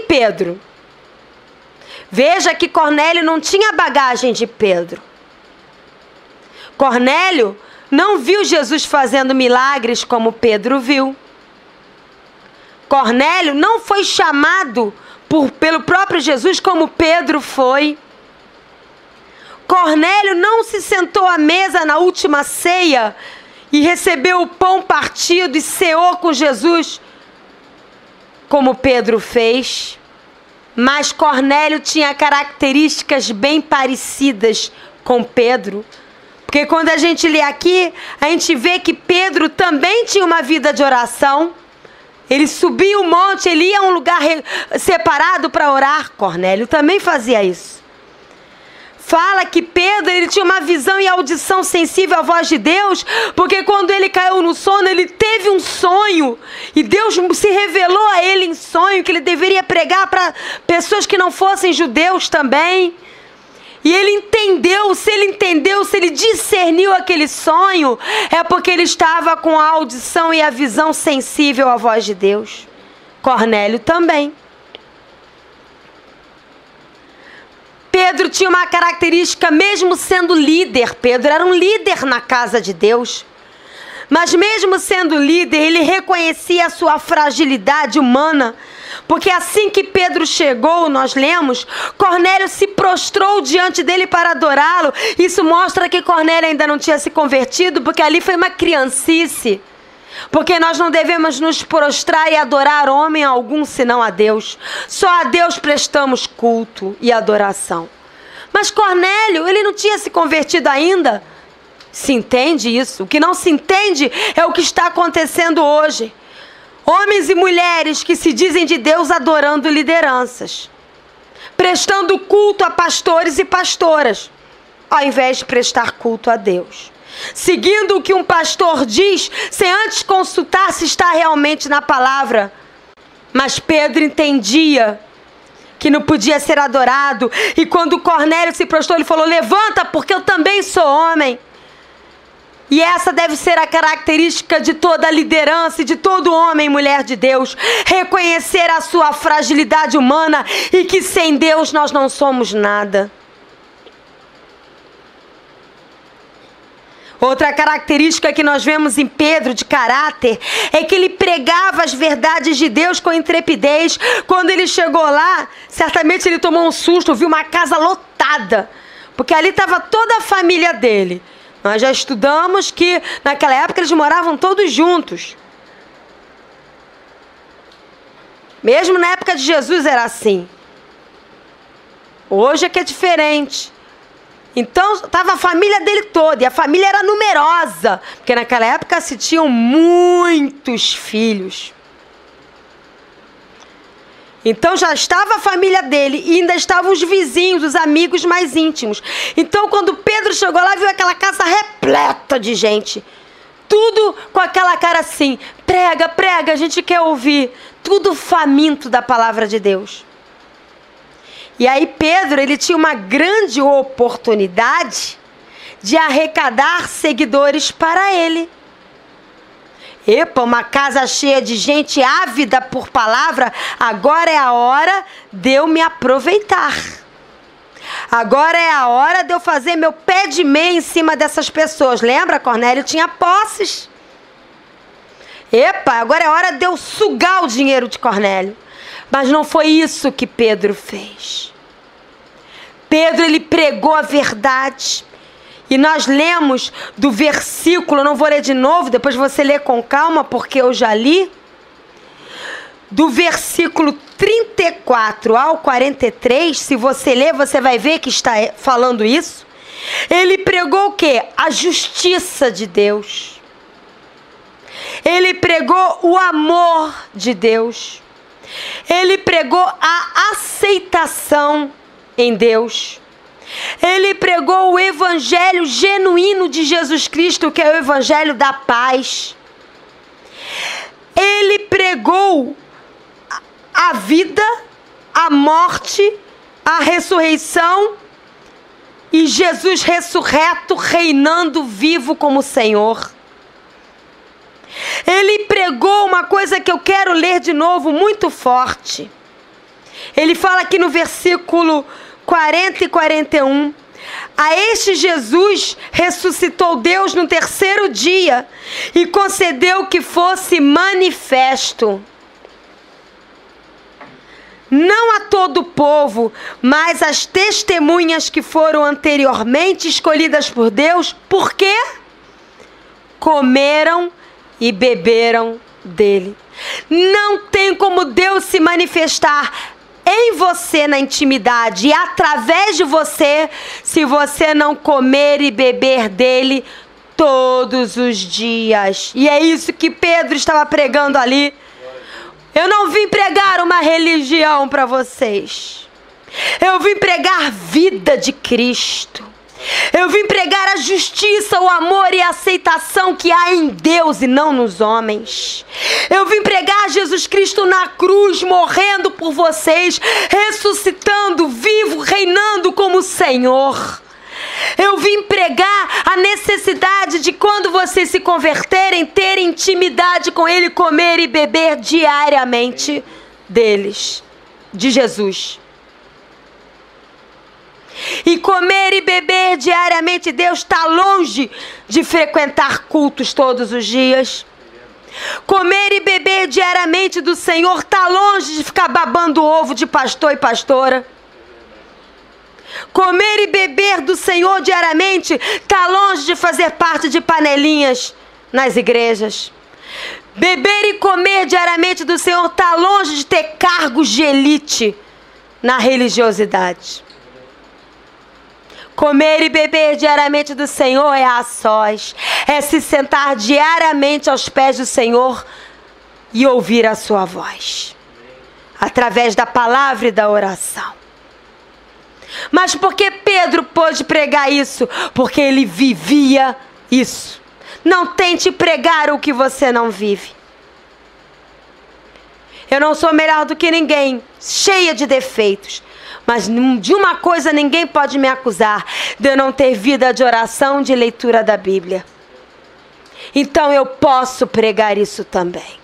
Pedro. Veja que Cornélio não tinha bagagem de Pedro. Cornélio não viu Jesus fazendo milagres como Pedro viu. Cornélio não foi chamado pelo próprio Jesus como Pedro foi. Cornélio não se sentou à mesa na última ceia e recebeu o pão partido e ceou com Jesus como Pedro fez. Mas Cornélio tinha características bem parecidas com Pedro. Porque quando a gente lê aqui, a gente vê que Pedro também tinha uma vida de oração. Ele subia o monte, ele ia a um lugar separado para orar. Cornélio também fazia isso. Fala que Pedro, ele tinha uma visão e audição sensível à voz de Deus, porque quando ele caiu no sono, ele teve um sonho, e Deus se revelou a ele em sonho, que ele deveria pregar para pessoas que não fossem judeus também. E ele entendeu, se ele discerniu aquele sonho, é porque ele estava com a audição e a visão sensível à voz de Deus. Cornélio também. Pedro tinha uma característica, mesmo sendo líder. Pedro era um líder na casa de Deus. Mas mesmo sendo líder, ele reconhecia a sua fragilidade humana. Porque assim que Pedro chegou, nós lemos, Cornélio se prostrou diante dele para adorá-lo. Isso mostra que Cornélio ainda não tinha se convertido, porque ali foi uma criancice. Porque nós não devemos nos prostrar e adorar homem algum, senão a Deus. Só a Deus prestamos culto e adoração. Mas Cornélio, ele não tinha se convertido ainda. Se entende isso? O que não se entende é o que está acontecendo hoje. Homens e mulheres que se dizem de Deus adorando lideranças. Prestando culto a pastores e pastoras, ao invés de prestar culto a Deus. Seguindo o que um pastor diz, sem antes consultar se está realmente na palavra. Mas Pedro entendia que não podia ser adorado. E quando Cornélio se prostrou, ele falou: levanta, porque eu também sou homem. E essa deve ser a característica de toda liderança e de todo homem e mulher de Deus. Reconhecer a sua fragilidade humana e que sem Deus nós não somos nada. Outra característica que nós vemos em Pedro de caráter é que ele pregava as verdades de Deus com intrepidez. Quando ele chegou lá, certamente ele tomou um susto, viu uma casa lotada, porque ali estava toda a família dele. Nós já estudamos que naquela época eles moravam todos juntos. Mesmo na época de Jesus era assim. Hoje é que é diferente. Então, estava a família dele toda, e a família era numerosa, porque naquela época se tinham muitos filhos. Então, já estava a família dele, e ainda estavam os vizinhos, os amigos mais íntimos. Então, quando Pedro chegou lá, viu aquela casa repleta de gente. Tudo com aquela cara assim: prega, prega, a gente quer ouvir. Tudo faminto da palavra de Deus. E aí Pedro, ele tinha uma grande oportunidade de arrecadar seguidores para ele. Epa, uma casa cheia de gente ávida por palavra, agora é a hora de eu me aproveitar. Agora é a hora de eu fazer meu pé de meia em cima dessas pessoas. Lembra? Cornélio tinha posses. Epa, agora é a hora de eu sugar o dinheiro de Cornélio. Mas não foi isso que Pedro fez. Pedro, ele pregou a verdade. E nós lemos do versículo, não vou ler de novo, depois você lê com calma, porque eu já li. Do versículo 34 ao 43, se você ler, você vai ver que está falando isso. Ele pregou o quê? A justiça de Deus. Ele pregou o amor de Deus. Ele pregou a aceitação em Deus. Ele pregou o evangelho genuíno de Jesus Cristo, que é o evangelho da paz. Ele pregou a vida, a morte, a ressurreição e Jesus ressurreto, reinando vivo como Senhor. Ele pregou uma coisa que eu quero ler de novo, muito forte. Ele fala aqui no versículo 40 e 41. A este Jesus ressuscitou Deus no terceiro dia e concedeu que fosse manifesto. Não a todo o povo, mas às testemunhas que foram anteriormente escolhidas por Deus. Por quê? Comeram e beberam dele. Não tem como Deus se manifestar em você na intimidade e através de você, se você não comer e beber dele todos os dias. E é isso que Pedro estava pregando ali. Eu não vim pregar uma religião para vocês. Eu vim pregar vida de Cristo. Eu vim pregar a justiça, o amor e a aceitação que há em Deus e não nos homens. Eu vim pregar Jesus Cristo na cruz, morrendo por vocês, ressuscitando, vivo, reinando como Senhor. Eu vim pregar a necessidade de quando vocês se converterem, ter intimidade com Ele, comer e beber diariamente deles, de Jesus. E comer e beber diariamente, Deus está longe de frequentar cultos todos os dias. Comer e beber diariamente do Senhor está longe de ficar babando ovo de pastor e pastora. Comer e beber do Senhor diariamente está longe de fazer parte de panelinhas nas igrejas. Beber e comer diariamente do Senhor está longe de ter cargos de elite na religiosidade. Comer e beber diariamente do Senhor é a sós. É se sentar diariamente aos pés do Senhor e ouvir a sua voz. Através da palavra e da oração. Mas por que Pedro pôde pregar isso? Porque ele vivia isso. Não tente pregar o que você não vive. Eu não sou melhor do que ninguém, cheia de defeitos. Mas de uma coisa ninguém pode me acusar, de eu não ter vida de oração, de leitura da Bíblia. Então eu posso pregar isso também.